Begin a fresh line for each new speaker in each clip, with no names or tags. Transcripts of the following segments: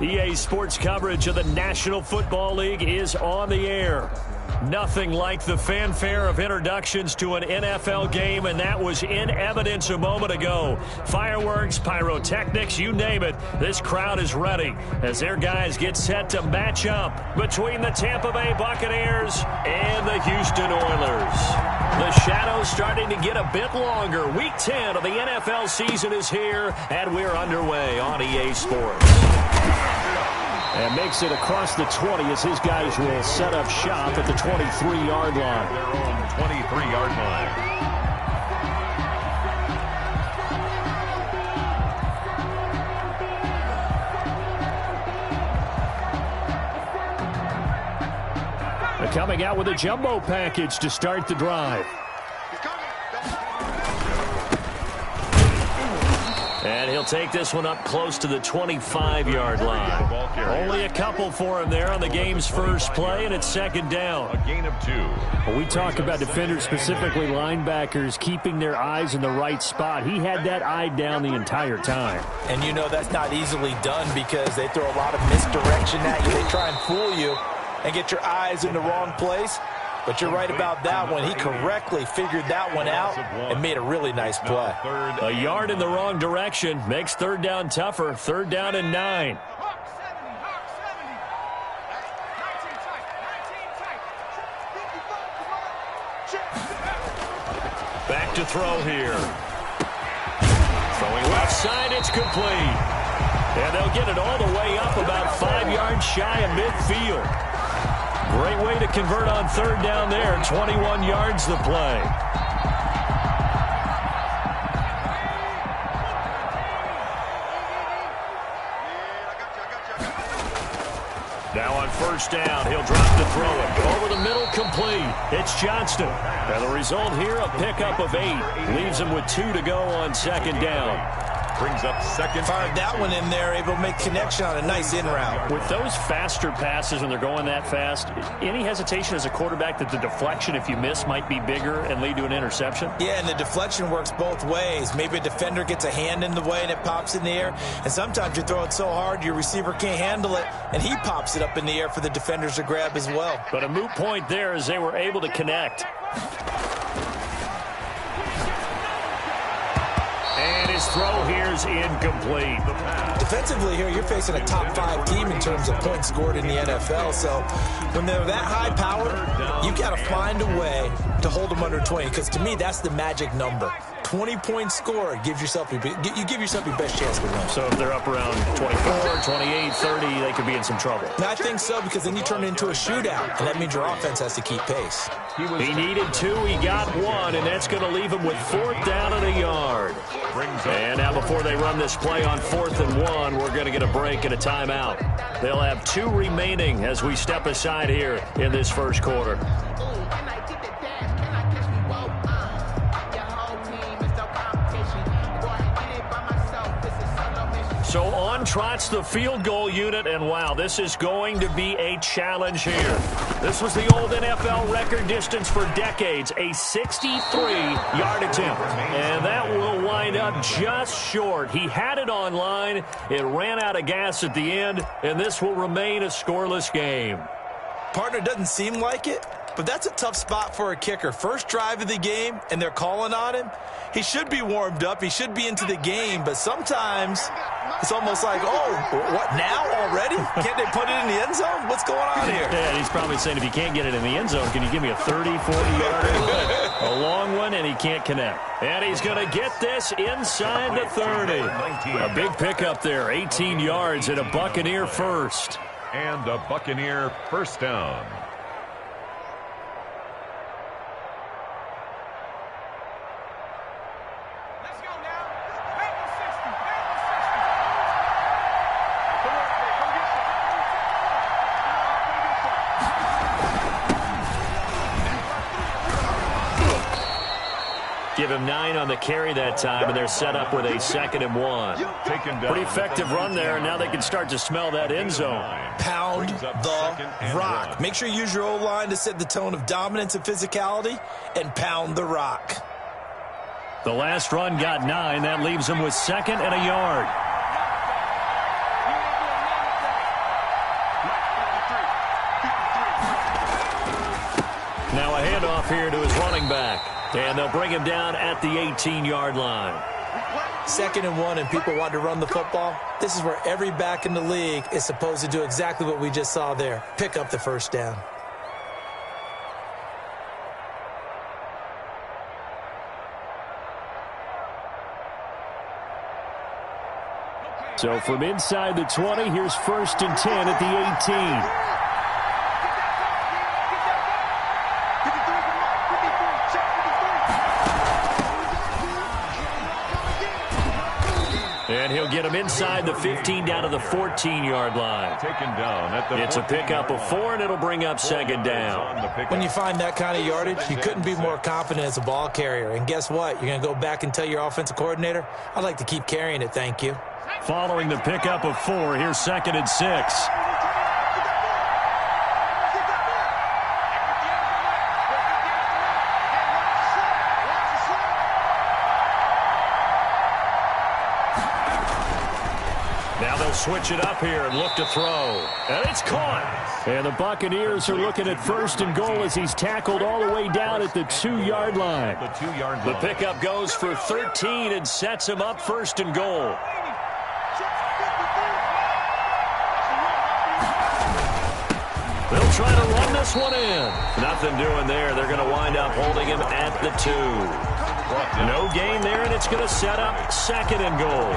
EA Sports coverage of the National Football League is on the air. Nothing like the fanfare of introductions to an NFL game, and that was in evidence a moment ago. Fireworks, pyrotechnics, you name it. This crowd is ready as their guys get set to match up between the Tampa Bay Buccaneers and the Houston Oilers. The shadow's starting to get a bit longer. Week 10 of the NFL season is here, and we're underway on EA Sports. And makes it across the 20 as his guys will set up shop at the 23-yard line.
Their own 23-yard line.
They're coming out with a jumbo package to start the drive. And he'll take this one up close to the 25-yard line. Only a couple for him there on the game's first play, and it's second down.
A gain of 2.
Well, we talk about defenders, specifically linebackers, keeping their eyes in the right spot. He had that eye down the entire time.
And you know that's not easily done because they throw a lot of misdirection at you. They try and fool you and get your eyes in the wrong place. But you're right about that one. He correctly figured that one out and made a really nice play.
A yard in the wrong direction makes third down tougher. Third down and 9. Back to throw here. Throwing left side, it's complete. And they'll get it all the way up about 5 yards shy of midfield. Great way to convert on third down there. 21 yards the play. Now on first down, he'll drop to throw it. Over the middle, complete. It's Johnston. And the result here, a pickup of 8. Leaves him with 2 to go on second down.
Brings up second.
Fired that one in there, able to make connection on a nice in route.
With those faster passes when they're going that fast, any hesitation as a quarterback that the deflection, if you miss, might be bigger and lead to an interception?
Yeah, and the deflection works both ways. Maybe a defender gets a hand in the way and it pops in the air. And sometimes you throw it so hard your receiver can't handle it, and he pops it up in the air for the defenders to grab as well.
But a moot point there as they were able to connect. And his throw here is incomplete.
Defensively here, you're facing a top 5 team in terms of points scored in the NFL. So when they're that high powered, you got to find a way to hold them under 20. Because to me, that's the magic number. 20 points scored gives yourself you give yourself your best chance to win.
So if they're up around 24, 28, 30, they could be in some trouble.
I think so, because then you turn it into a shootout, and that means your offense has to keep pace.
He needed 2, he got 1, and that's going to leave him with 4th down and a yard. And now before they run this play on 4th and 1, we're going to get a break and a timeout. They'll have 2 remaining as we step aside here in this first quarter. So on trots the field goal unit, and wow, this is going to be a challenge here. This was the old NFL record distance for decades, a 63-yard attempt. And that will wind up just short. He had it on line. It ran out of gas at the end, and this will remain a scoreless game.
Partner, doesn't seem like it, but that's a tough spot for a kicker. First drive of the game, and they're calling on him. He should be warmed up. He should be into the game, but sometimes it's almost like, oh, what, now already? Can't they put it in the end zone? What's going on here?
Yeah, he's probably saying, if you can't get it in the end zone, can you give me a 30, 40-yarder? A long one, and he can't connect. And he's going to get this inside the 30. A big pickup there, 18 yards and a Buccaneer first.
And a Buccaneer first down.
Give him 9 on the carry that time, and they're set up with a 2nd and 1. Pretty effective run there, and now they can start to smell that end zone.
Pound the rock. Make sure you use your O-line to set the tone of dominance and physicality, and pound the rock.
The last run got 9. That leaves them with 2nd and a yard. Now a handoff here to his running back. And they'll bring him down at the 18-yard line.
2nd and 1 and people want to run the football. This is where every back in the league is supposed to do exactly what we just saw there. Pick up the first down.
So from inside the 20, here's 1st and 10 at the 18. And he'll get him inside the 15 down to the 14-yard line.
Taken down at the
It's a pickup of 4, and it'll bring up 2nd down.
When you find that kind of yardage, you couldn't be more confident as a ball carrier. And guess what? You're going to go back and tell your offensive coordinator, I'd like to keep carrying it, thank you.
Following the pickup of 4, here's 2nd and 6. Now they'll switch it up here and look to throw. And it's caught. And the Buccaneers are looking at 1st and goal as he's tackled all the way down at the 2-yard line. The pickup goes for 13 and sets him up 1st and goal. They'll try to run this one in. Nothing doing there. They're going to wind up holding him at the 2. No gain there, and it's going to set up 2nd and goal.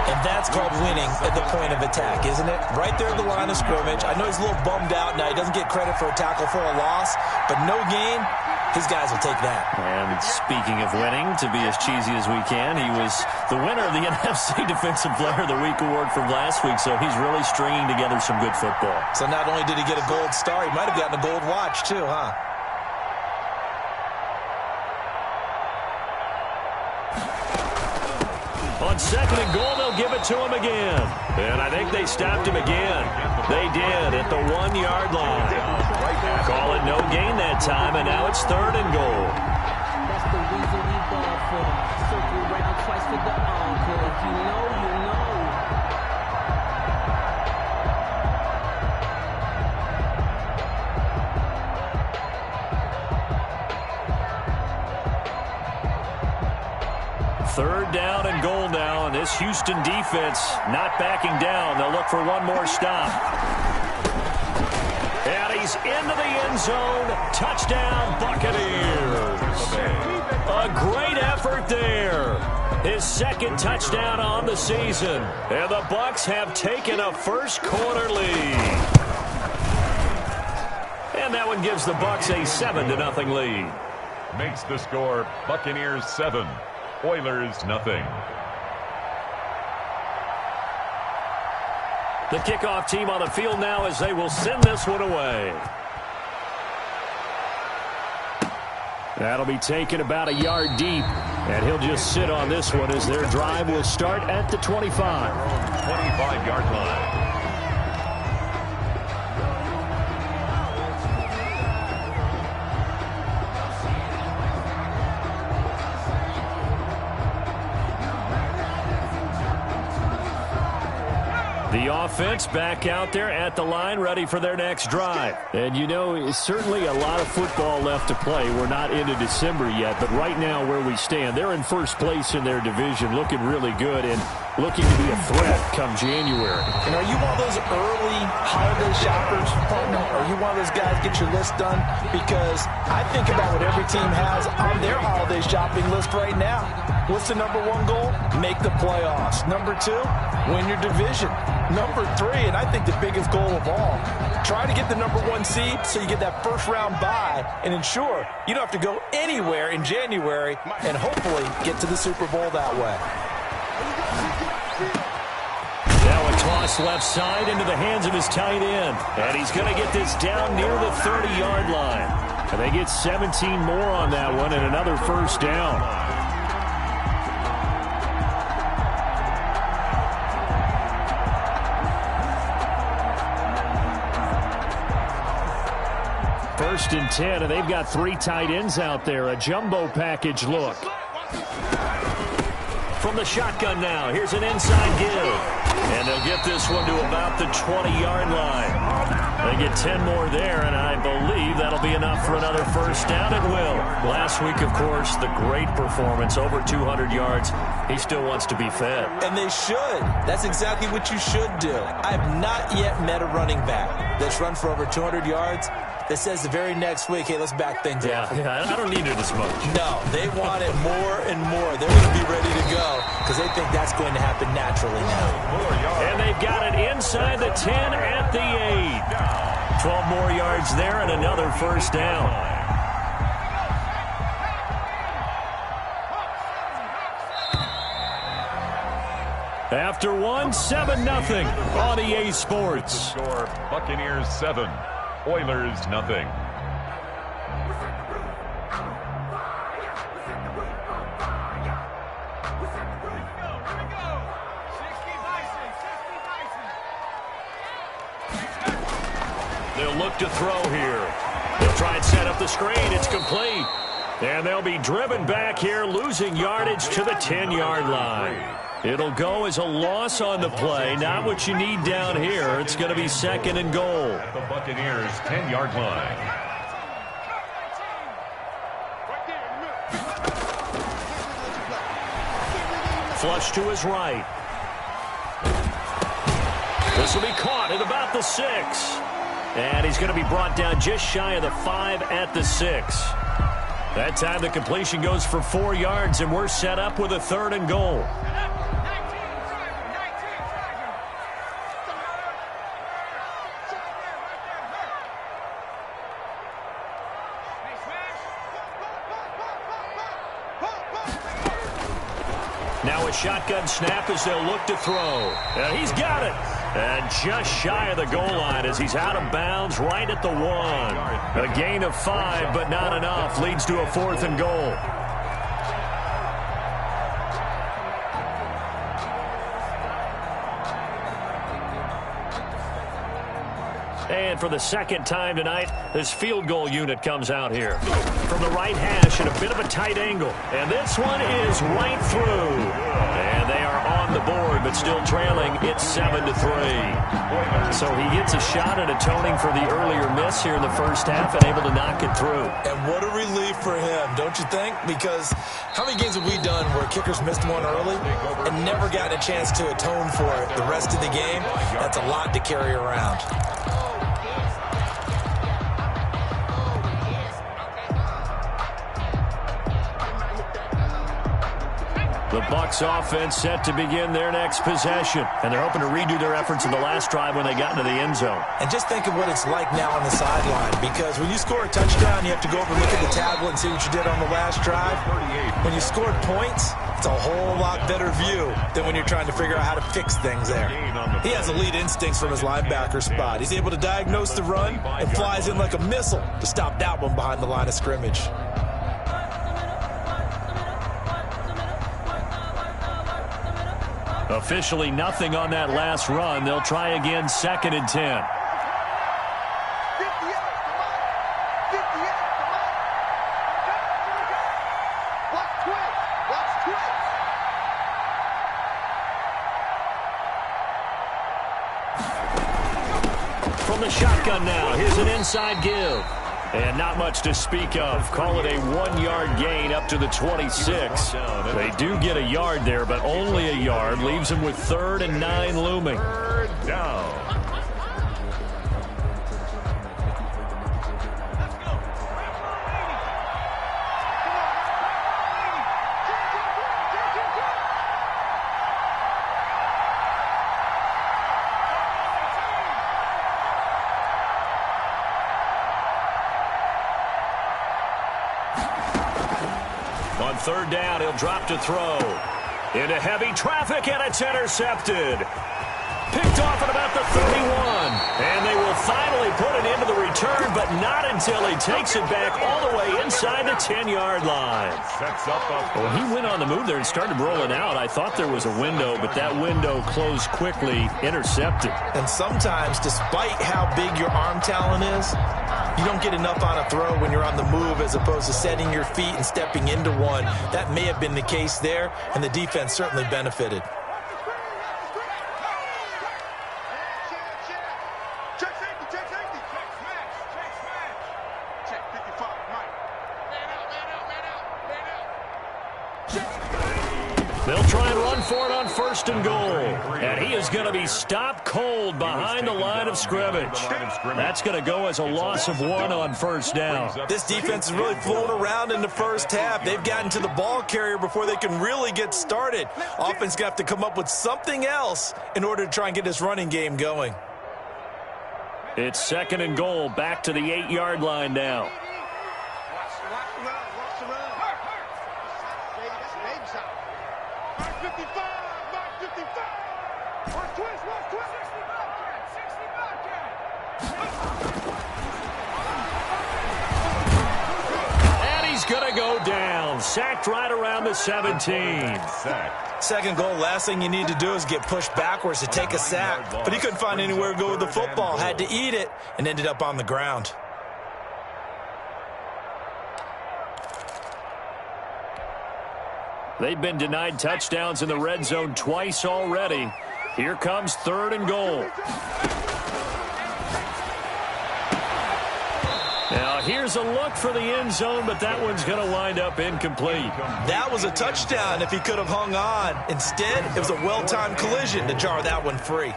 And that's called winning at the point of attack, isn't it? Right there at the line of scrimmage. I know he's a little bummed out now. He doesn't get credit for a tackle for a loss, but no gain, his guys will take that.
And speaking of winning, to be as cheesy as we can, he was the winner of the NFC Defensive Player of the Week award from last week, so he's really stringing together some good football.
So not only did he get a gold star, he might have gotten a gold watch too, huh?
On 2nd and goal, they'll give it to him again. And I think they stopped him again. They did at the 1-yard line. Call it no gain that time, and now it's 3rd and goal.
That's the reason we ball for. Circle round twice for the encore. If you know, you know.
Third down and goal now, and this Houston defense not backing down. They'll look for one more stop. And he's into the end zone. Touchdown, Buccaneers. A great effort there. His 2nd touchdown on the season. And the Bucs have taken a first-quarter lead. And that one gives the Bucs a 7-0 lead.
Makes the score Buccaneers 7. Oilers nothing.
The kickoff team on the field now as they will send this one away. That'll be taken about a yard deep, and he'll just sit on this one as their drive will start at the 25.
25-yard line.
The offense back out there at the line, ready for their next drive. And, you know, certainly a lot of football left to play. We're not into December yet, but right now where we stand, they're in first place in their division, looking really good and looking to be a threat come January.
And are you one of those early holiday shoppers, partner? Are you one of those guys get your list done? Because I think about what every team has on their holiday shopping list right now. What's the number 1 goal? Make the playoffs. Number 2, win your division. Number 3, and I think the biggest goal of all, try to get the number 1 seed so you get that first-round bye and ensure you don't have to go anywhere in January and hopefully get to the Super Bowl that way.
Now a toss left side into the hands of his tight end. And he's going to get this down near the 30-yard line. And they get 17 more on that one and another first down. First and 10, and they've got 3 tight ends out there. A jumbo package look. From the shotgun now, here's an inside give. And they'll get this one to about the 20-yard line. They get 10 more there, and I believe that'll That'll be enough for another first down. It will. Last week, of course, the great performance, over 200 yards. He still wants to be fed.
And they should. That's exactly what you should do. I have not yet met a running back that's run for over 200 yards that says the very next week, hey, let's back things up.
Yeah, I don't need it as much.
No, they want it more and more. They're going to be ready to go because they think that's going to happen naturally now.
And they've got it inside the 10 at the 8. 12 more yards there and another first down. After one, 7-0 on EA Sports.
Score, Buccaneers 7, Oilers 0.
They'll look to throw here. They'll try and set up the screen. It's complete. And they'll be driven back here, losing yardage to the 10-yard line. It'll go as a loss on the play. Not what you need down here. It's going to be 2nd and goal.
At the Buccaneers' 10-yard line.
Flush to his right. This will be caught at about the 6. And he's going to be brought down just shy of the 5 at the 6. That time the completion goes for 4 yards, and we're set up with a 3rd and goal. Now a shotgun snap as they'll look to throw. And he's got it. And just shy of the goal line as he's out of bounds right at the 1. A gain of 5, but not enough. Leads to a 4th and goal. And for the second time tonight, this field goal unit comes out here. From the right hash at a bit of a tight angle. And this one is right through. And they are on the board, but still trailing. It's 7-3. So he gets a shot at atoning for the earlier miss here in the first half and able to knock it through.
And what a relief for him, don't you think? Because how many games have we done where kickers missed one early and never gotten a chance to atone for it the rest of the game? That's a lot to carry around.
The Bucs offense set to begin their next possession. And they're hoping to redo their efforts in the last drive when they got into the end zone.
And just think of what it's like now on the sideline. Because when you score a touchdown, you have to go over and look at the tablet and see what you did on the last drive. When you scored points, it's a whole lot better view than when you're trying to figure out how to fix things there. He has elite instincts from his linebacker spot. He's able to diagnose the run and flies in like a missile to stop that one behind the line of scrimmage.
Officially nothing on that last run. They'll try again, 2nd and 10. From the shotgun now, here's an inside give. And not much to speak of. Call it a 1-yard gain up to the 26. They do get a yard there, but only a yard. Leaves them with 3rd and 9 looming.
3rd down.
On 3rd down, he'll drop to throw. Into heavy traffic, and it's intercepted. Picked off at about the 31. And they will finally put it into the return, but not until he takes it back all the way inside the 10-yard line. Well, he went on the move there and started rolling out. I thought there was a window, but that window closed quickly, intercepted.
And sometimes, despite how big your arm talent is, you don't get enough on a throw when you're on the move as opposed to setting your feet and stepping into one. That may have been the case there, and the defense certainly benefited.
Check
They'll try and run for it on 1st and goal. And he is going to be stopped cold behind the line of scrimmage. That's going to go as a loss of 1 on 1st down.
This defense is really flown around in the first half. They've gotten to the ball carrier before they can really get started. Offense going to have to come up with something else in order to try and get this running game going.
It's 2nd and goal, back to the 8-yard line now. And he's going to go down. Sacked right around the 17.
2nd goal, last thing you need to do is get pushed backwards to take a sack. But he couldn't find anywhere to go with the football. Had to eat it and ended up on the ground.
They've been denied touchdowns in the red zone twice already. Here comes 3rd and goal. Now here's a look for the end zone, but that one's going to wind up incomplete.
That was a touchdown if he could have hung on. Instead, it was a well-timed collision to jar that one free.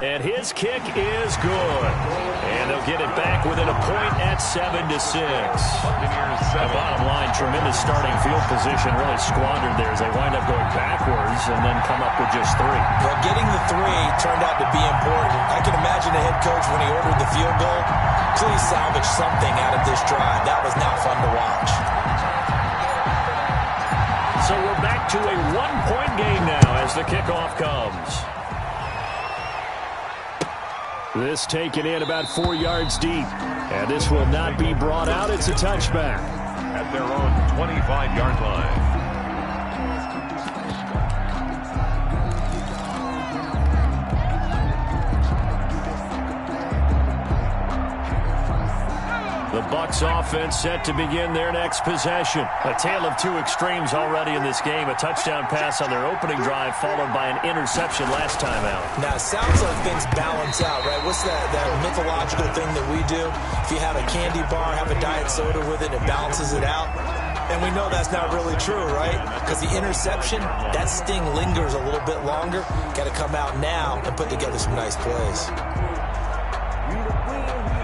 And his kick is good. And they'll get it back within a point at 7-6. The bottom line, tremendous starting field position, really squandered there as they wind up going backwards and then come up with just 3.
Well, getting the 3 turned out to be important. I can imagine the head coach when he ordered the field goal, please salvage something out of this drive. That was not fun to watch.
So we're back to a 1-point game now as the kickoff comes. This taken in about 4 yards deep. And this will not be brought out. It's a touchback.
At their own 25-yard line.
The Bucs offense set to begin their next possession. A tale of 2 extremes already in this game. A touchdown pass on their opening drive followed by an interception last time out.
Now, it sounds like things balance out, right? What's that mythological thing that we do? If you have a candy bar, have a diet soda with it, it balances it out. And we know that's not really true, right? Because the interception, that sting lingers a little bit longer. Got to come out now and put together some nice plays.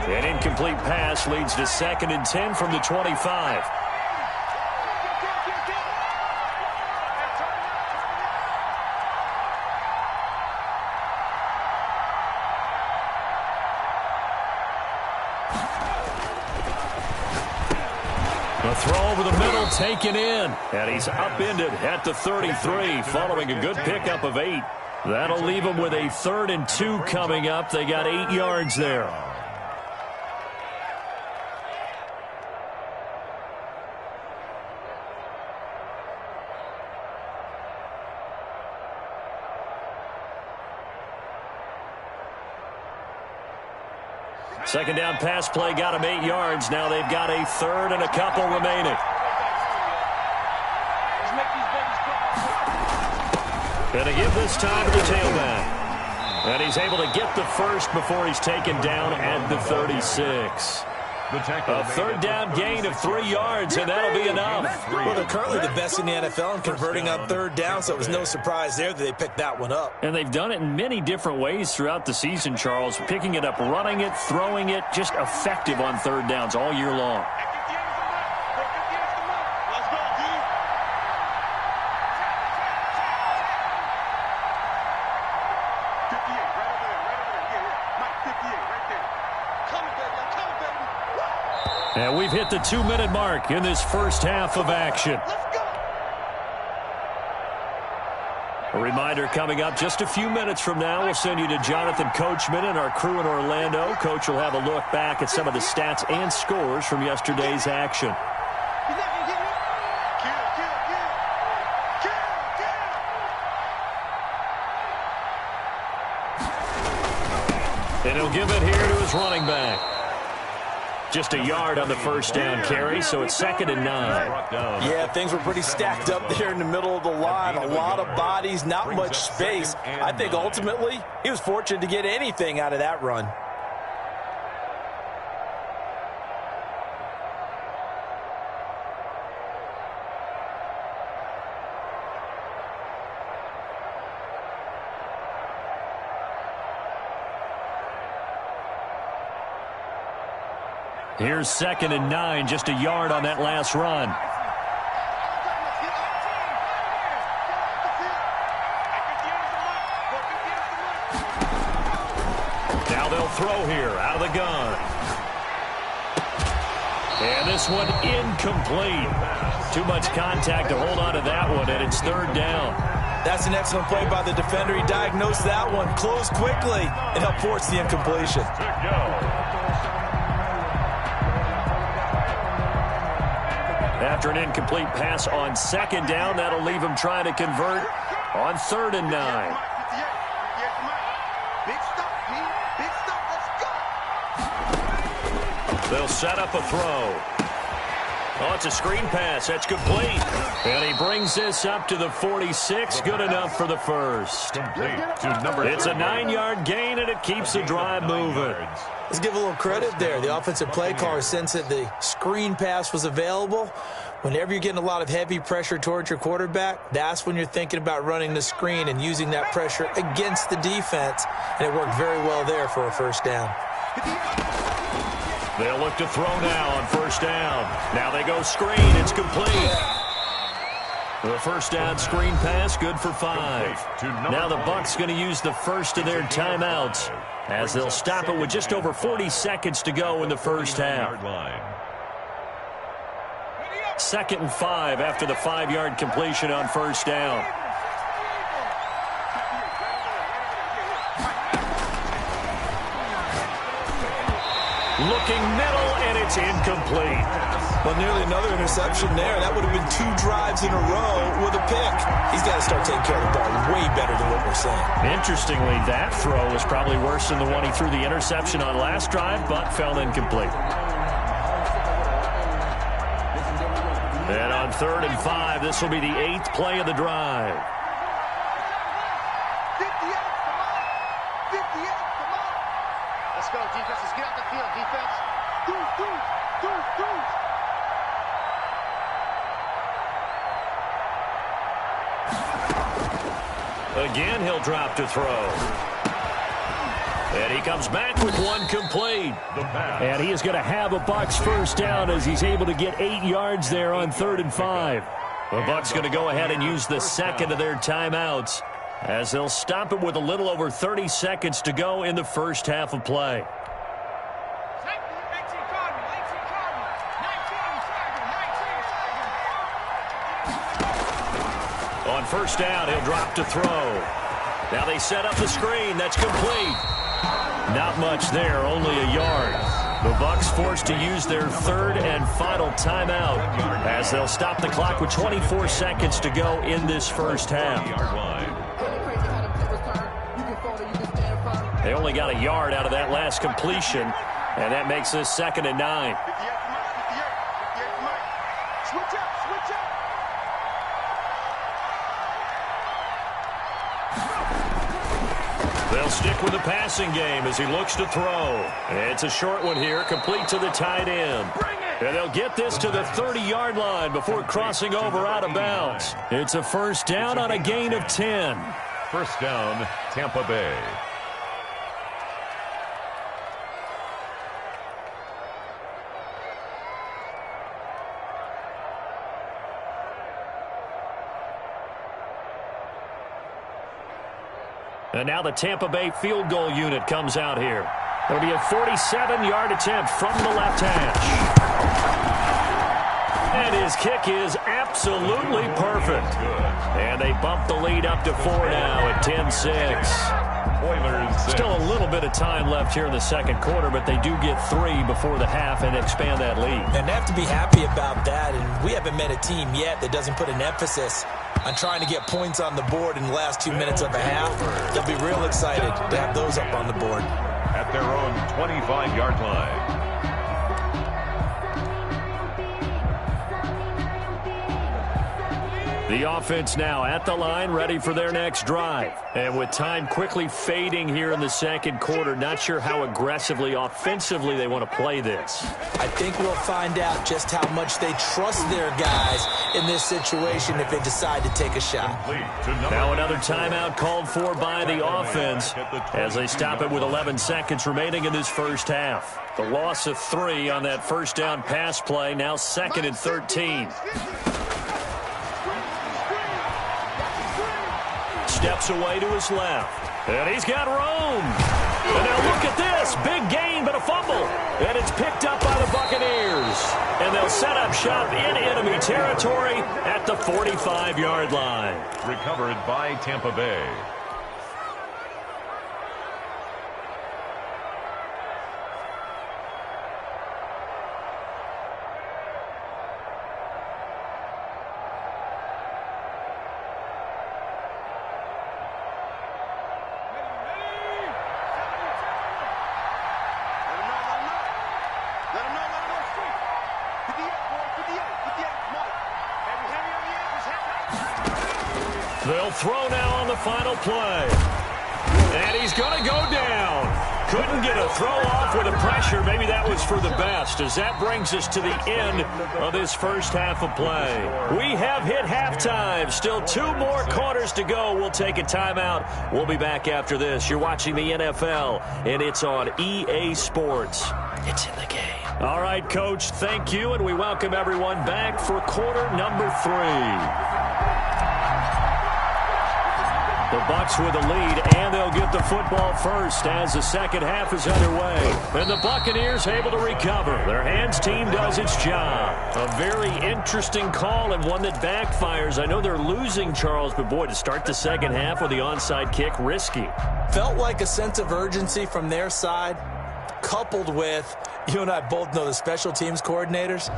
An incomplete pass leads to 2nd and 10 from the 25. The throw over the middle taken in. And he's upended at the 33 following a good pickup of 8. That'll leave him with a 3rd and 2 coming up. They got 8 yards there. Second down pass play got him 8 yards. Now they've got a 3rd and a couple remaining. Going to give this time to the tailback. And he's able to get the first before he's taken down at the 36. A 3rd down gain of 3 yards, and that'll be enough.
Well, they're currently the best in the NFL in converting on 3rd down, so it was no surprise there that they picked that one up.
And they've done it in many different ways throughout the season, Charles. Picking it up, running it, throwing it, just effective on 3rd downs all year long. And we've hit the 2-minute mark in this first half of action. A reminder coming up just a few minutes from now. We'll send you to Jonathan Coachman and our crew in Orlando. Coach will have a look back at some of the stats and scores from yesterday's action. And he'll give it here to his running back. Just a yard on the first down carry, so it's 2nd and 9.
Yeah, things were pretty stacked up there in the middle of the line. A lot of bodies, not much space. I think ultimately he was fortunate to get anything out of that run.
Here's 2nd and 9, just a yard on that last run. Now they'll throw here out of the gun. And this one incomplete. Too much contact to hold on to that one, and it's 3rd down.
That's an excellent play by the defender. He diagnosed that one, closed quickly, and helped force the incompletion.
After an incomplete pass on 2nd down, that'll leave him trying to convert on 3rd and 9. They'll set up a throw. Oh, it's a screen pass. That's complete. And he brings this up to the 46. Good enough for the first. It's a 9-yard gain, and it keeps the drive moving.
Let's give a little credit there. The offensive play caller sensed that the screen pass was available. Whenever you're getting a lot of heavy pressure towards your quarterback, that's when you're thinking about running the screen and using that pressure against the defense. And it worked very well there for a first down.
They'll look to throw now on 1st down. Now they go screen. It's complete. The first down screen pass, good for 5. Now the Bucs going to use the first of their timeouts as they'll stop it with just over 40 seconds to go in the first half. 2nd and 5 after the 5-yard completion on 1st down. Looking middle, and it's incomplete.
Well, nearly another interception there. That would have been 2 drives in a row with a pick. He's got to start taking care of the ball way better than what we're seeing.
Interestingly, that throw was probably worse than the one he threw the interception on last drive, but fell incomplete. And on 3rd and 5, this will be the 8th play of the drive.
Let's go, defense. Let's get out the field, defense.
Again, he'll drop to throw. And he comes back with one complete. And he is going to have a Bucs first down as he's able to get 8 yards there on 3rd and 5. The Bucs going to go ahead and use the second of their timeouts as they'll stop it with a little over 30 seconds to go in the first half of play. On 1st down, he'll drop to throw. Now they set up the screen. That's complete. Not much there, only a yard. The Bucs forced to use their 3rd and final timeout as they'll stop the clock with 24 seconds to go in this first half. They only got a yard out of that last completion, and that makes this 2nd and 9. They'll stick with the passing game as he looks to throw. It's a short one here, complete to the tight end. And they'll get this to the 30-yard line before crossing over out of bounds. It's a first down on a gain of 10.
First down, Tampa Bay.
And now the Tampa Bay field goal unit comes out here. It'll be a 47-yard attempt from the left hash. And his kick is absolutely perfect. And they bump the lead up to 4 now at 10-6. Still a little bit of time left here in the second quarter, but they do get 3 before the half and expand that lead.
And they have to be happy about that. And we haven't met a team yet that doesn't put an emphasis on trying to get points on the board in the last 2 minutes of a half. They'll be real excited to have those up on the board.
At their own 25-yard line.
The offense now at the line, ready for their next drive. And with time quickly fading here in the second quarter, not sure how aggressively, offensively they want to play this.
I think we'll find out just how much they trust their guys in this situation if they decide to take a shot.
Now another timeout called for by the offense as they stop it with 11 seconds remaining in this first half. The loss of 3 on that first down pass play, now 2nd and 13. Steps away to his left. And he's got room. And now look at this. Big gain, but a fumble. And it's picked up by the Buccaneers. And they'll set up shop in enemy territory at the 45-yard line.
Recovered by Tampa Bay.
They'll throw now on the final play. And he's going to go down. Couldn't get a throw off with the pressure. Maybe that was for the best, as that brings us to the end of this first half of play. We have hit halftime. Still 2 more quarters to go. We'll take a timeout. We'll be back after this. You're watching the NFL, and it's on EA Sports. It's in the game. All right, Coach, thank you, and we welcome everyone back for quarter number 3. The Bucs with the lead, and they'll get the football first as the second half is underway. And the Buccaneers able to recover. Their hands team does its job. A very interesting call and one that backfires. I know they're losing, Charles, but boy, to start the second half with the onside kick, risky.
Felt like a sense of urgency from their side, coupled with, you and I both know the special teams coordinators,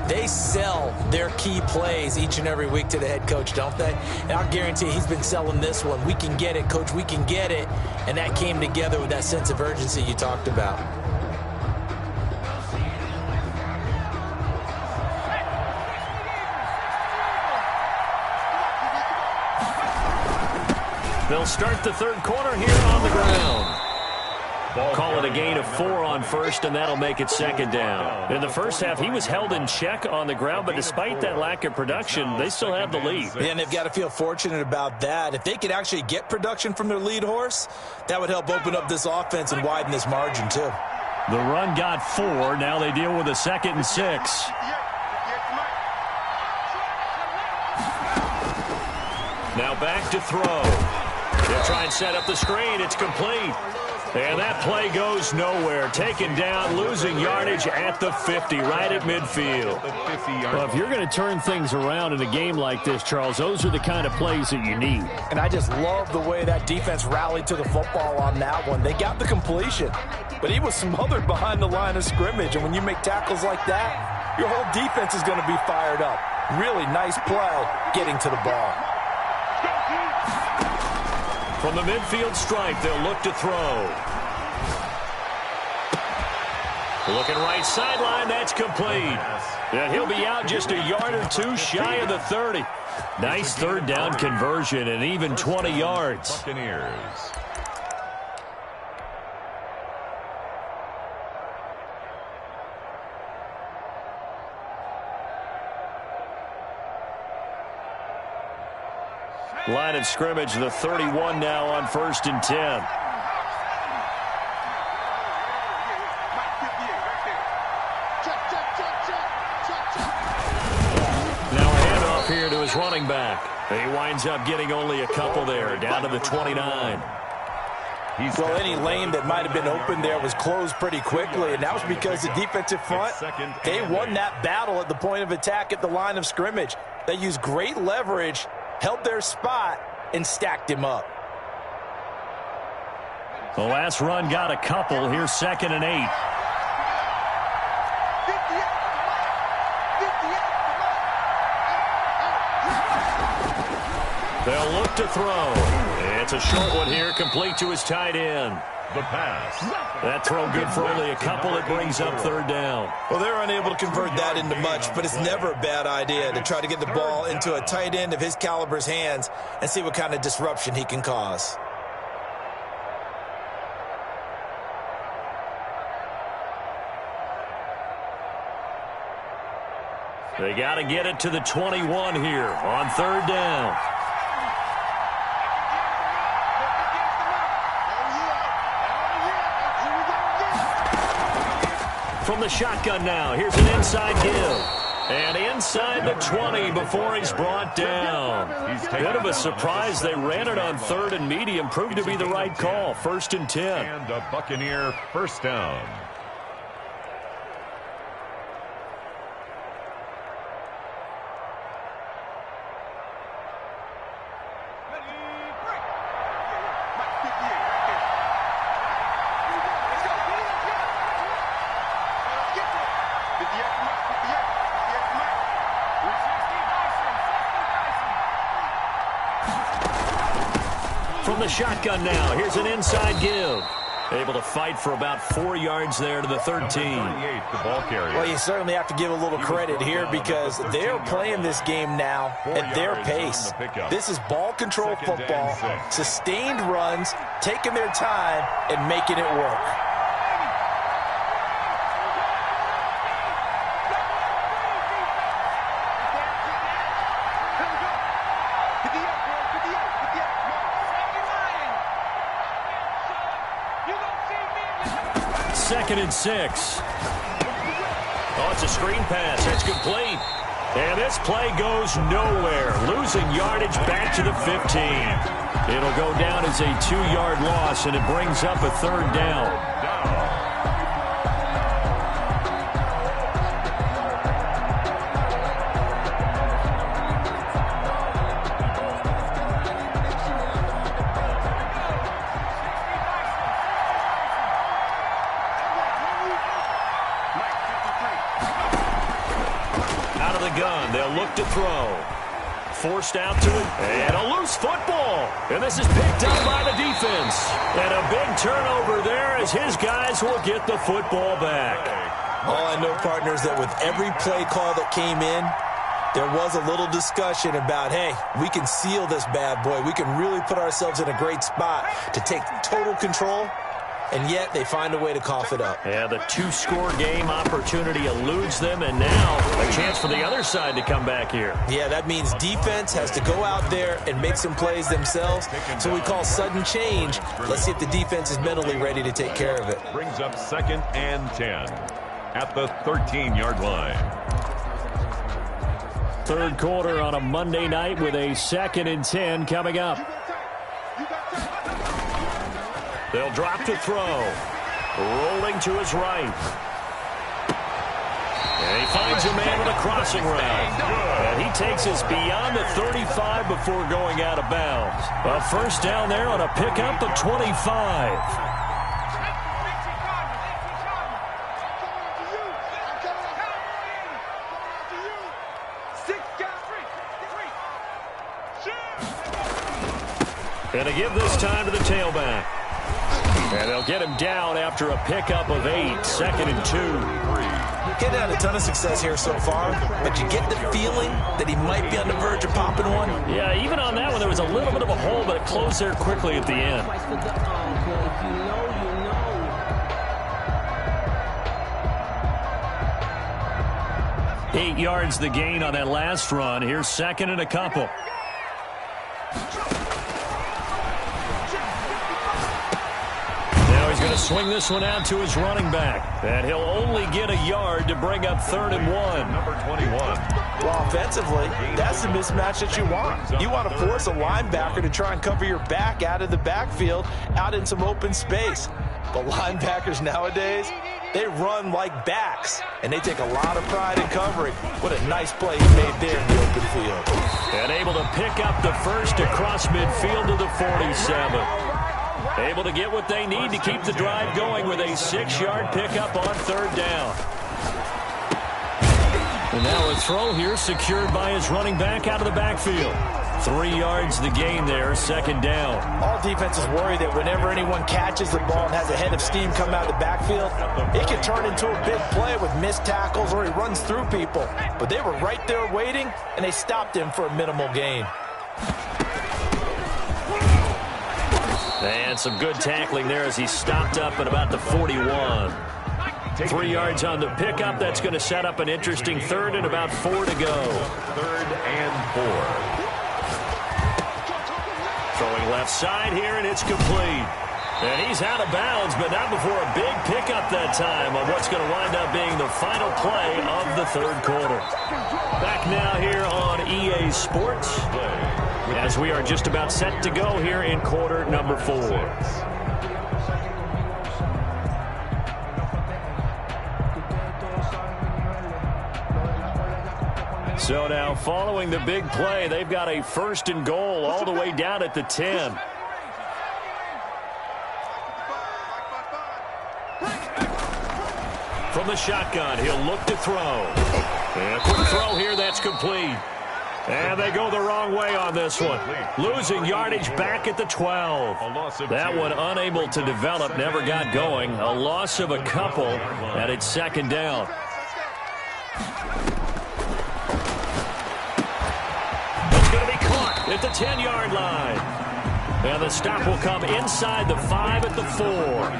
they sell their key plays each and every week to the head coach, don't they? And I'll guarantee he's been selling this one. We can get it, Coach, we can get it. And that came together with that sense of urgency you talked about.
They'll start the third quarter here on the ground. Call it a gain of 4 on first, and that'll make it second down. In the first half, he was held in check on the ground, but despite that lack of production, they still have the lead.
And they've got to feel fortunate about that. If they could actually get production from their lead horse, that would help open up this offense and widen this margin, too.
The run got 4. Now they deal with a 2nd and 6. Now back to throw. They'll try and set up the screen. It's complete. And that play goes nowhere. Taken down, losing yardage at the 50, right at midfield. Well, if you're going to turn things around in a game like this, Charles, those are the kind of plays that you need.
And I just love the way that defense rallied to the football on that one. They got the completion, but he was smothered behind the line of scrimmage. And when you make tackles like that, your whole defense is going to be fired up. Really nice play getting to the ball.
From the midfield stripe, they'll look to throw. Looking right sideline, that's complete. And he'll be out just a yard or 2 shy of the 30. Nice third down conversion and even 20 yards.
Buccaneers.
Line of scrimmage, the 31 now on 1st and 10. Now a handoff here to his running back. He winds up getting only a couple there, down to the 29.
Well, any lane that might have been open there was closed pretty quickly, and that was because the defensive front, they won that battle at the point of attack at the line of scrimmage. They used great leverage, held their spot, and stacked him up.
The last run got a couple. Here's 2nd and 8. They'll look to throw. It's a short one here, complete to his tight end.
The pass.
That throw good for only a couple. It brings up third down.
Well, they're unable to convert that into much, but it's never a bad idea to try to get the ball into a tight end of his caliber's hands and see what kind of disruption he can cause.
They got to get it to the 21 here on third down. From the shotgun now, here's an inside give. And inside the 20 before he's brought down. Bit of a surprise. They ran it on third and medium. Proved to be the right call. 1st and 10.
And a Buccaneer first down.
From the shotgun now, here's an inside give. Able to fight for about 4 yards there to the 13.
The ball carrier.
Well, you certainly have to give a little credit here because they're playing this game now at their pace. This is ball control football, sustained runs, taking their time, and making it work.
Second and 6. Oh, it's a screen pass. That's complete. And this play goes nowhere. Losing yardage back to the 15. It'll go down as a 2-yard loss, and it brings up a third down. They'll look to throw. Forced out to it. And a loose football. And this is picked up by the defense. And a big turnover there as his guys will get the football back.
All I know, partners, that with every play call that came in, there was a little discussion about, hey, we can seal this bad boy. We can really put ourselves in a great spot to take total control. And yet they find a way to cough it up.
Yeah, the 2-score game opportunity eludes them, and now a chance for the other side to come back here.
Yeah, that means defense has to go out there and make some plays themselves. So we call sudden change. Let's see if the defense is mentally ready to take care of it.
Brings up 2nd and 10 at the 13-yard line.
Third quarter on a Monday night with a 2nd and 10 coming up. They'll drop to throw. Rolling to his right. And he finds a man with a crossing route. And he takes us beyond the 35 before going out of bounds. A first down there on a pickup of 25. And to give this time to the tailback. And they'll get him down after a pickup of 8, 2nd and 2.
Getting had a ton of success here so far, but you get the feeling that he might be on the verge of popping one.
Yeah, even on that one, there was a little bit of a hole, but it closed there quickly at the end. 8 yards the gain on that last run. Here's 2nd and a couple. He's going to swing this one out to his running back. And he'll only get a yard to bring up 3rd and 1.
Number 21.
Well, offensively, that's the mismatch that you want. You want to force a linebacker to try and cover your back out of the backfield, out in some open space. But linebackers nowadays, they run like backs, and they take a lot of pride in covering. What a nice play he made there in the open field.
And able to pick up the first across midfield to the 47. Able to get what they need to keep the drive going with a 6-yard pickup on 3rd down. And now a throw here secured by his running back out of the backfield. 3 yards to gain there, second down.
All defenses worry that whenever anyone catches the ball and has a head of steam come out of the backfield, it can turn into a big play with missed tackles or he runs through people. But they were right there waiting, and they stopped him for a minimal gain.
And some good tackling there as he stopped up at about the 41. 3 yards on the pickup. That's going to set up an interesting third and about 4 to go.
3rd and 4.
Throwing left side here, and it's complete. And he's out of bounds, but not before a big pickup that time on what's going to wind up being the final play of the third quarter. Back now here on EA Sports, as we are just about set to go here in quarter number 4. So now, following the big play, they've got a 1st and goal all the way down at the 10. From the shotgun, he'll look to throw. And a quick throw here, that's complete. And they go the wrong way on this one. Losing yardage back at the 12. That one unable to develop, never got going. A loss of a couple, and it's second down. At the 10-yard line. And the stop will come inside the 5 at the 4.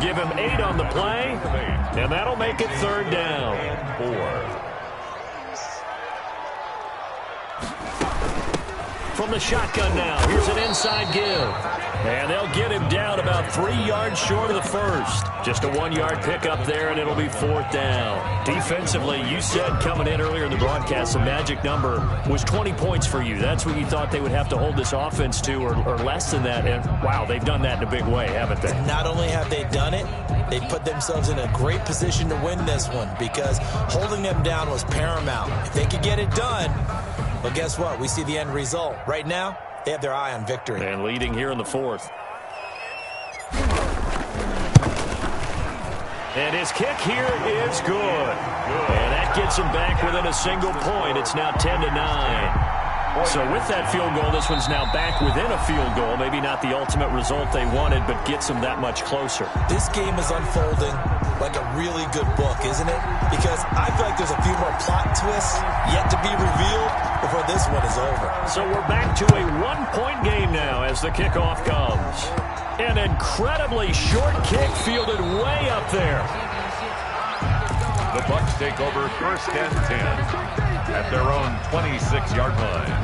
Give him 8 on the play, and that'll make it third down.
4.
From the shotgun now, here's an inside give. And they'll get him down about 3 yards short of the first. Just a 1-yard pickup there, and it'll be 4th down. Defensively, you said coming in earlier in the broadcast, the magic number was 20 points for you. That's what you thought they would have to hold this offense to, or less than that. And, wow, they've done that in a big way, haven't they?
Not only have they done it, they put themselves in a great position to win this one because holding them down was paramount. If they could get it done, well, guess what? We see the end result. Right now, they have their eye on victory.
And leading here in the 4th. And his kick here is good. And that gets him back within a single point. It's now 10-9. So with that field goal, this one's now back within a field goal. Maybe not the ultimate result they wanted, but gets them that much closer.
This game is unfolding like a really good book, isn't it? Because I feel like there's a few more plot twists yet to be revealed before this one is over. So
we're back to a 1-point game now as the kickoff comes. An incredibly short kick fielded way up there.
The Bucs take over 1st and 10 at their own 26-yard line.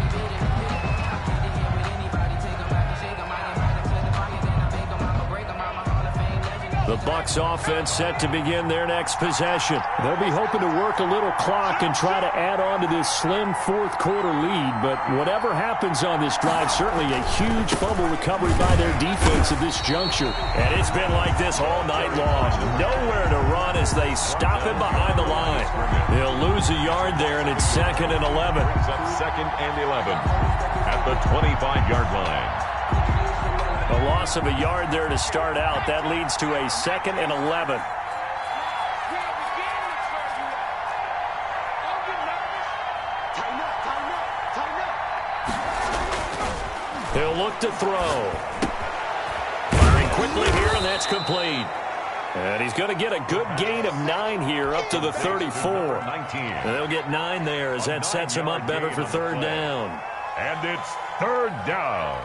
The Bucs offense set to begin their next possession. They'll be hoping to work a little clock and try to add on to this slim 4th quarter lead. But whatever happens on this drive, certainly a huge fumble recovery by their defense at this juncture. And it's been like this all night long. Nowhere to run as they stop him behind the line. They'll lose a yard there, and it's 2nd and 11.
Brings up 2nd and 11 at the 25-yard line.
A loss of a yard there to start out. That leads to a 2nd and 11. He'll look to throw. Firing quickly here, and that's complete. And he's going to get a good gain of 9 here up to the 34.
19.
And they'll get 9 there as that sets him up better for third down.
And it's third down.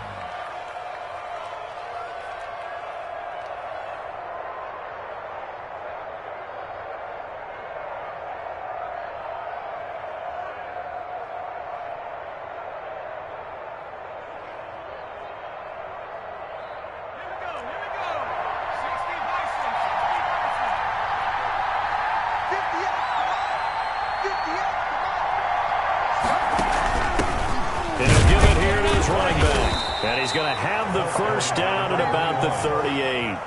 He's going to have the first down at about the 38.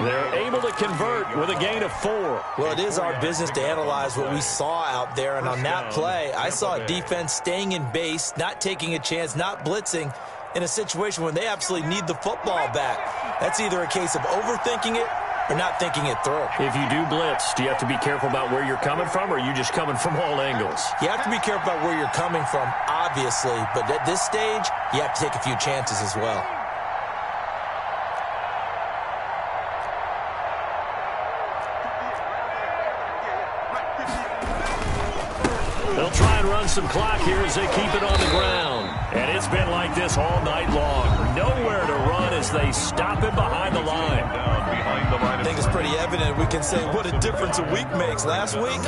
They're able to convert with a gain of 4.
Well, it is our business to analyze what we saw out there. And on that play, I saw a defense staying in base, not taking a chance, not blitzing in a situation when they absolutely need the football back. That's either a case of overthinking it or not thinking it through.
If you do blitz, do you have to be careful about where you're coming from, or are you just coming from all angles?
You have to be careful about where you're coming from, obviously, but at this stage, you have to take a few chances as well.
They'll try and run some clock here as they keep it on the ground. And it's been like this all night long. Nowhere to run as they stop him behind the line.
I think it's pretty evident. We can say what a difference a week makes. Last week,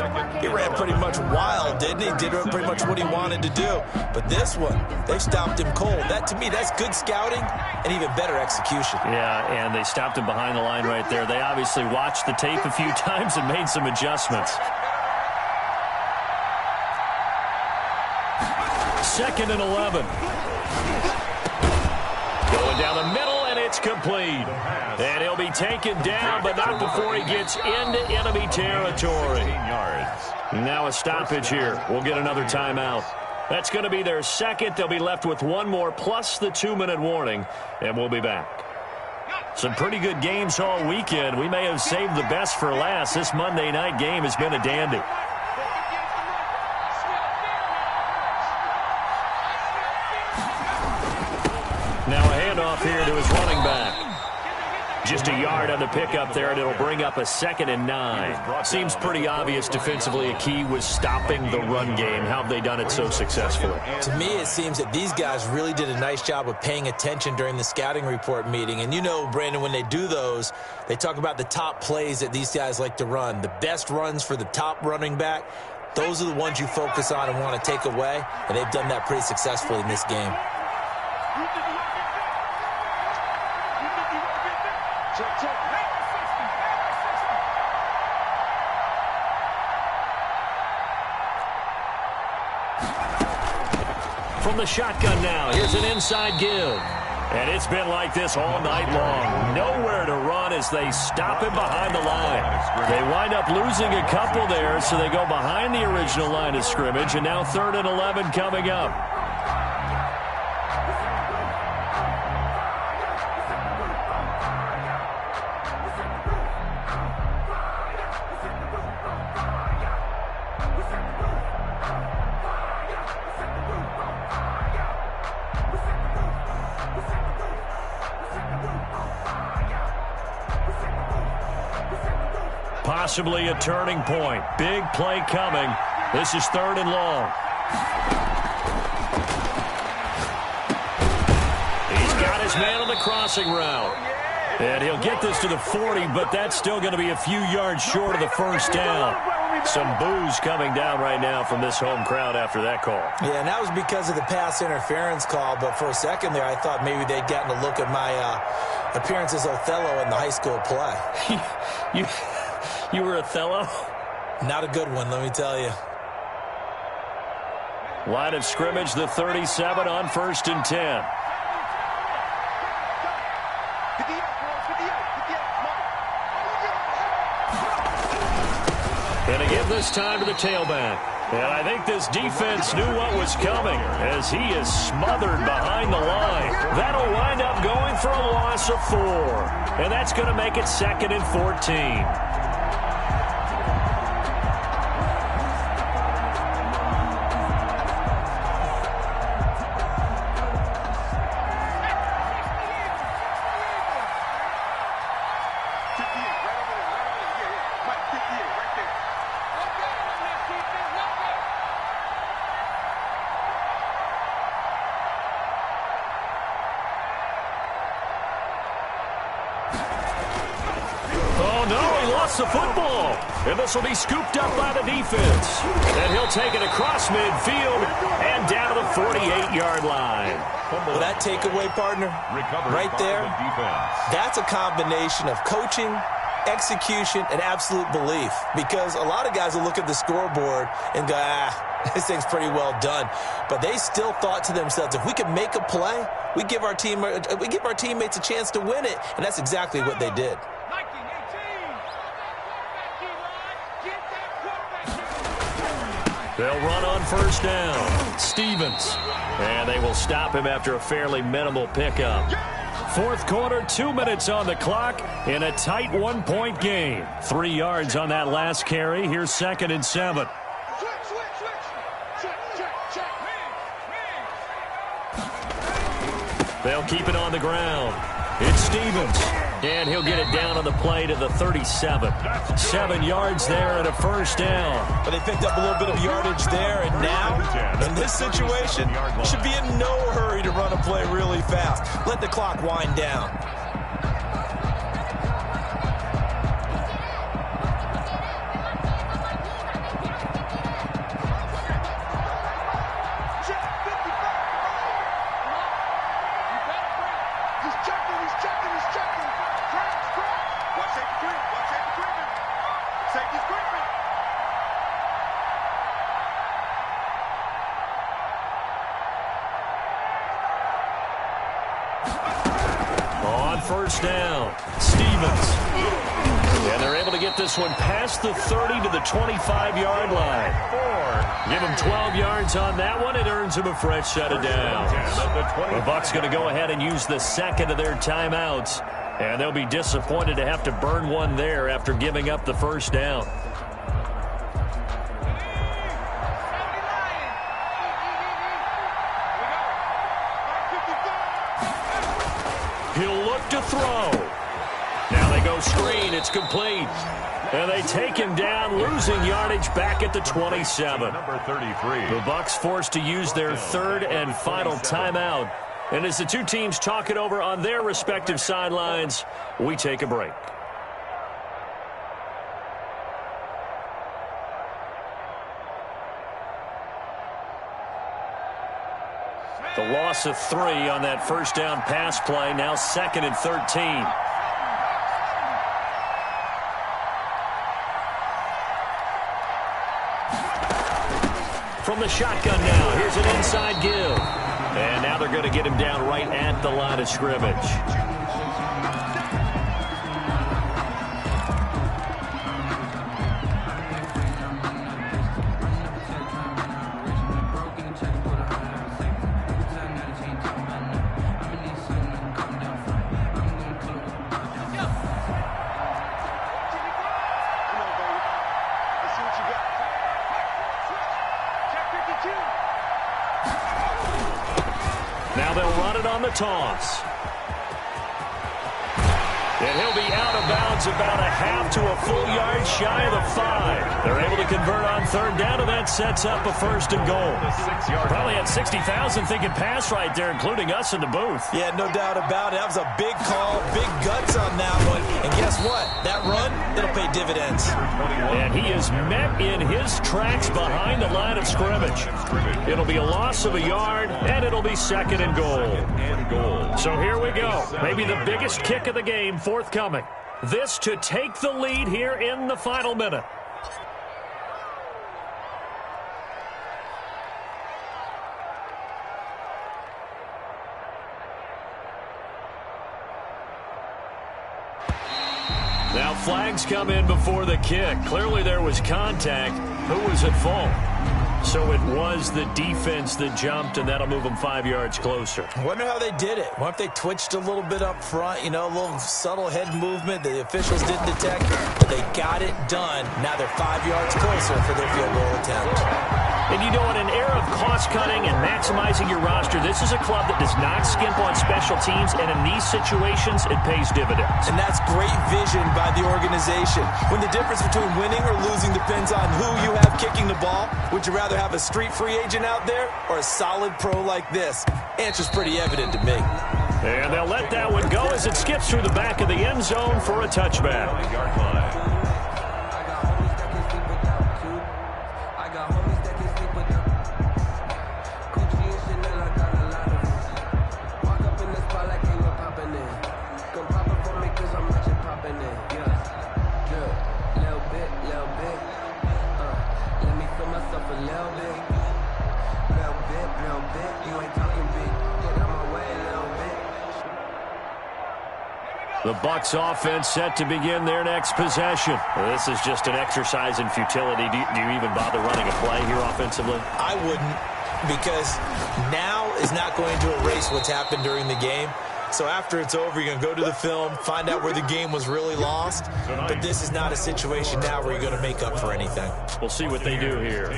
he ran pretty much wild, didn't he? Did pretty much what he wanted to do. But this one, they stopped him cold. That, to me, that's good scouting and even better execution.
Yeah, and they stopped him behind the line right there. They obviously watched the tape a few times and made some adjustments. 2nd and 11. Going down the middle, and it's complete. And he'll be taken down, but not before he gets into enemy territory. Now a stoppage here. We'll get another timeout. That's going to be their second. They'll be left with one more, plus the 2-minute warning, and we'll be back. Some pretty good games all weekend. We may have saved the best for last. This Monday night game has been a dandy. Now a handoff here to his running back. Just a yard on the pickup there, and it'll bring up a 2nd and 9. Seems pretty obvious defensively a key was stopping the run game. How have they done it so successfully?
To me, it seems that these guys really did a nice job of paying attention during the scouting report meeting. And you know, Brandon, when they do those, they talk about the top plays that these guys like to run. The best runs for the top running back, those are the ones you focus on and want to take away. And they've done that pretty successfully in this game.
From the shotgun now, here's an inside give. And it's been like this all night long. Nowhere to run as they stop him behind the line. They wind up losing a couple there, so they go behind the original line of scrimmage, and now 3rd and 11 coming up. Possibly a turning point. Big play coming. This is 3rd and long. He's got his man on the crossing route. And he'll get this to the 40, but that's still going to be a few yards short of the first down. Some boos coming down right now from this home crowd after that call.
Yeah, and that was because of the pass interference call, but for a second there, I thought maybe they'd gotten a look at my appearance as Othello in the high school play.
You were Othello?
Not a good one, let me tell you.
Line of scrimmage, the 37 on 1st and 10. And again this time to the tailback. And I think this defense knew what was coming as he is smothered behind the line. That'll wind up going for a loss of 4. And that's going to make it 2nd and 14. The football, and this will be scooped up by the defense, and he'll take it across midfield and down to the 48-yard line.
Well, that takeaway, partner, right there, that's a combination of coaching, execution, and absolute belief, because a lot of guys will look at the scoreboard and go, this thing's pretty well done, but they still thought to themselves, if we can make a play, we give our teammates a chance to win it, and that's exactly what they did.
They'll run on 1st down. Stevens. And they will stop him after a fairly minimal pickup. Fourth quarter, 2 minutes on the clock in a tight one-point game. 3 yards on that last carry. Here's 2nd and 7. They'll keep it on the ground. It's Stevens. And he'll get it down on the play to the 37. 7 yards there and a first down.
But they picked up a little bit of yardage there, and now, in this situation, should be in no hurry to run a play really fast. Let the clock wind down.
First down, Stevens. And they're able to get this one past the 30 to the 25-yard line. Give him 12 yards on that one. It earns him a fresh set of downs. The Bucs going to go ahead and use the second of their timeouts. And they'll be disappointed to have to burn one there after giving up the first down. He'll look to throw. Now they go screen. It's complete. And they take him down, losing yardage back at the 27.
Number 33.
The Bucs forced to use their third and final timeout. And as the two teams talk it over on their respective sidelines, we take a break. The loss of 3 on that first down pass play. Now 2nd and 13. From the shotgun now. Here's an inside give. And now they're going to get him down right at the line of scrimmage. Now they'll run it on the toss. And he'll be out of bounds about a half to a full yard shy of the 5. They're able to convert on third down, and that sets up a first and goal. Probably had 60,000 thinking pass right there, including us in the booth.
Yeah, no doubt about it. That was a big call, big guts on that one. And guess what? That run, it'll pay dividends.
And he is met in his tracks behind the line of scrimmage. It'll be a loss of a yard, and it'll be 2nd and goal. So here we go. Maybe the biggest kick of the game forthcoming. This to take the lead here in the final minute. Now flags come in before the kick. Clearly there was contact. Who was at fault? So it was the defense that jumped, and that'll move them 5 yards closer.
I wonder how they did it. What if they twitched a little bit up front, you know, a little subtle head movement that the officials didn't detect, but they got it done. Now they're 5 yards closer for their field goal attempt.
And you know, in an era of cost-cutting and maximizing your roster, this is a club that does not skimp on special teams, and in these situations, it pays dividends.
And that's great vision by the organization. When the difference between winning or losing depends on who you have kicking the ball, would you rather have a street free agent out there or a solid pro like this? Answer's pretty evident to me.
And they'll let that one go as it skips through the back of the end zone for a touchback. The Bucs offense set to begin their next possession. This is just an exercise in futility. Do you even bother running a play here offensively?
I wouldn't, because now is not going to erase what's happened during the game. So after it's over, you're going to go to the film, find out where the game was really lost. But this is not a situation now where you're going to make up for anything.
We'll see what they do here.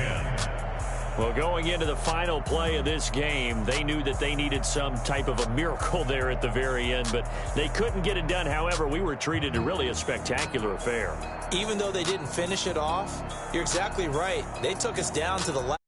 Well, going into the final play of this game, they knew that they needed some type of a miracle there at the very end, but they couldn't get it done. However, we were treated to really a spectacular affair.
Even though they didn't finish it off, you're exactly right. They took us down to the last.